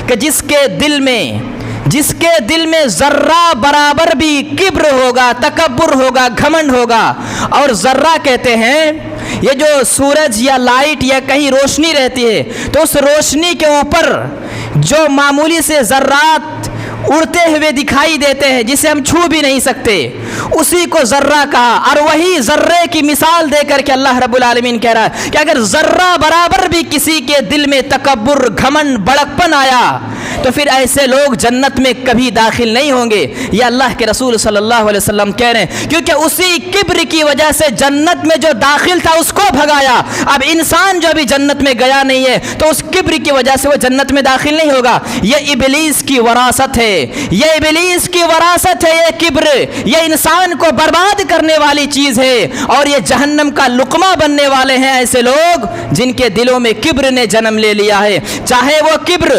کہ جس کے دل میں ذرہ برابر بھی کبر ہوگا، تکبر ہوگا، گھمنڈ ہوگا. اور ذرہ کہتے ہیں یہ جو سورج یا لائٹ یا کہیں روشنی رہتی ہے تو اس روشنی کے اوپر جو معمولی سے ذرات اڑتے ہوئے دکھائی دیتے ہیں جسے ہم چھو بھی نہیں سکتے، اسی کو ذرہ کہا. اور وہی ذرے کی مثال دے کر کے اللہ رب العالمین کہہ رہا ہے کہ اگر ذرہ برابر بھی کسی کے دل میں تکبر، گھمنڈ، بڑکپن آیا تو پھر ایسے لوگ جنت میں کبھی داخل نہیں ہوں گے. یہ اللہ کے رسول صلی اللہ علیہ وسلم کہہ رہے ہیں، کیونکہ اسی کبر کی وجہ سے جنت میں جو داخل تھا اس کو بھگایا. اب انسان جو ابھی جنت میں گیا نہیں ہے تو اس کبر کی وجہ سے وہ جنت میں داخل نہیں ہوگا. یہ ابلیس کی وراثت ہے، یہ ابلیس کی وراثت ہے. یہ کبر، یہ انسان کو برباد کرنے والی چیز ہے، اور یہ جہنم کا لقمہ بننے والے ہیں ایسے لوگ جن کے دلوں میں کبر نے جنم لے لیا ہے. چاہے وہ کبر